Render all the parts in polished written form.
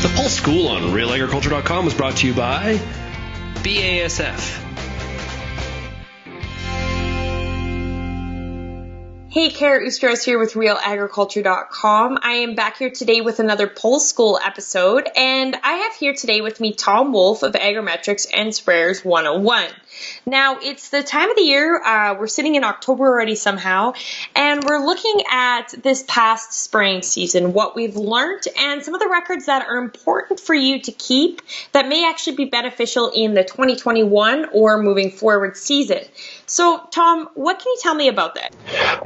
The Pulse School on RealAgriculture.com is brought to you by BASF. Hey, Kara Ustros here with RealAgriculture.com. I am back here today with another Pulse School episode, and I have here today with me Tom Wolf of Agrimetrics and Sprayers 101. Now, it's the time of the year, we're sitting in October already somehow, and we're looking at this past spraying season, what we've learned, and some of the records that are important for you to keep that may actually be beneficial in the 2021 or moving forward season. So, Tom, what can you tell me about that?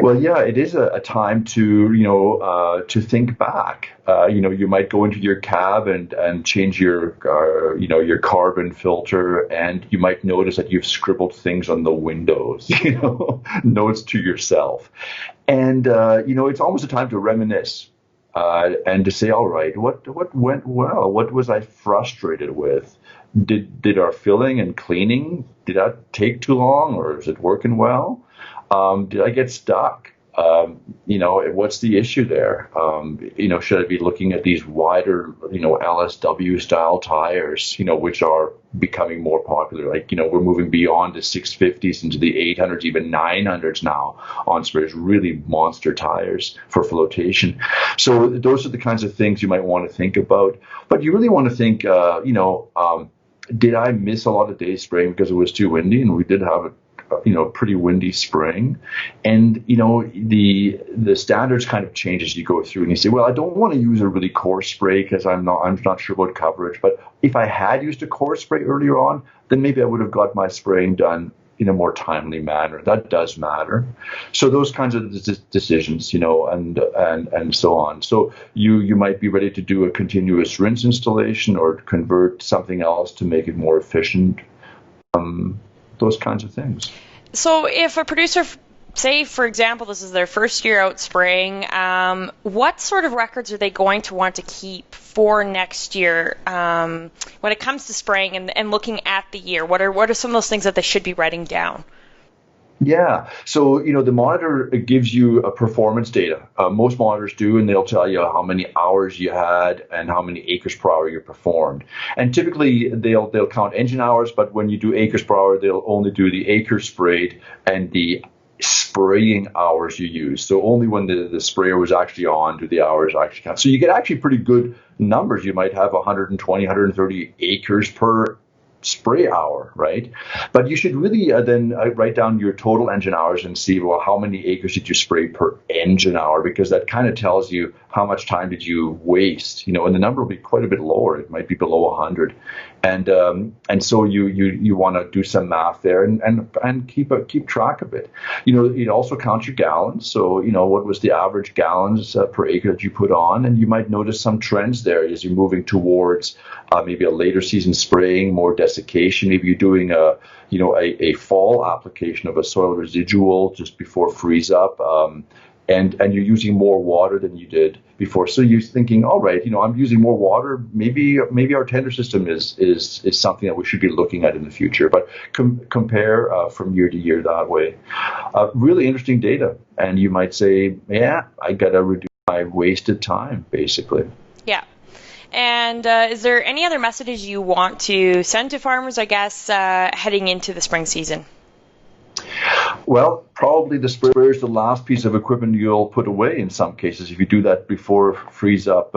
Well, yeah, it is a time to think back. You might go into your cab and change your carbon filter, and you might notice that you've scribbled things on the windows, notes to yourself. And, it's almost a time to reminisce and to say, all right, what went well? What was I frustrated with? Did our filling and cleaning, did that take too long, or is it working well? Did I get stuck? What's the issue there? Should I be looking at these wider, LSW style tires, which are becoming more popular? Like, we're moving beyond the 650s into the 800s, even 900s now on sprayers, really monster tires for flotation. So those are the kinds of things you might want to think about. But you really want to think, did I miss a lot of days spraying because it was too windy? And we did have a pretty windy spring. And, the standards kind of change as you go through, and you say, well, I don't want to use a really coarse spray because I'm not sure about coverage. But if I had used a coarse spray earlier on, then maybe I would have got my spraying done in a more timely manner. That does matter. So those kinds of decisions, and so on. So you might be ready to do a continuous rinse installation or convert something else to make it more efficient. Those kinds of things. So if a producer, say, for example, this is their first year out spraying, what sort of records are they going to want to keep for next year when it comes to spraying and looking at the year? What are some of those things that they should be writing down? Yeah. So, the monitor gives you a performance data. Most monitors do, and they'll tell you how many hours you had and how many acres per hour you performed. And typically they'll count engine hours, but when you do acres per hour, they'll only do the acres sprayed and the spraying hours you use. So only when the sprayer was actually on do the hours actually count. So you get actually pretty good numbers. You might have 120, 130 acres per spray hour, right? But you should really then write down your total engine hours and see, well, how many acres did you spray per engine hour? Because that kind of tells you how much time did you waste, and the number will be quite a bit lower. It might be below 100. And so you want to do some math there and keep track of it. You'd also count your gallons. So, what was the average gallons per acre that you put on? And you might notice some trends there as you're moving towards maybe a later season spraying, more desiccation. Maybe you're doing a fall application of a soil residual just before freeze up. And you're using more water than you did before. So you're thinking, all right, I'm using more water. Maybe our tender system is something that we should be looking at in the future. But compare from year to year that way. Really interesting data. And you might say, yeah, I got to reduce my wasted time, basically. Yeah. And is there any other messages you want to send to farmers, I guess, heading into the spring season? Well, probably the sprayer is the last piece of equipment you'll put away in some cases. If you do that before freeze up,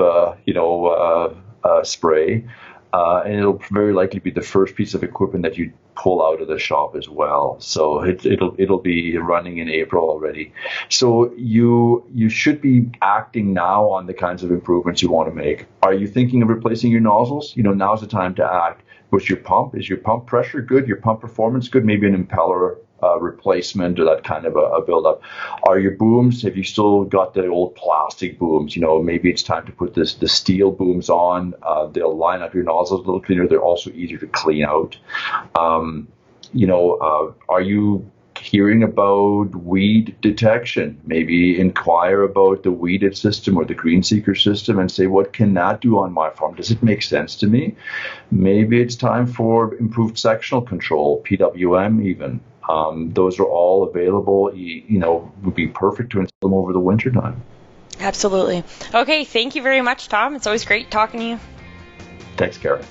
spray, and it'll very likely be the first piece of equipment that you pull out of the shop as well. So it'll be running in April already. So you should be acting now on the kinds of improvements you want to make. Are you thinking of replacing your nozzles? Now's the time to act. Is your pump pressure good? Your pump performance good? Maybe an impeller replacement or that kind of a buildup. Are your booms, have you still got the old plastic booms? Maybe it's time to put the steel booms on. They'll line up your nozzles a little cleaner. They're also easier to clean out. Are you hearing about weed detection? Maybe inquire about the weeded system or the green seeker system and say, what can that do on my farm? Does it make sense to me? Maybe it's time for improved sectional control, PWM even. Those are all available, would be perfect to install them over the winter time. Absolutely. Okay, thank you very much, Tom. It's always great talking to you. Thanks, Karen.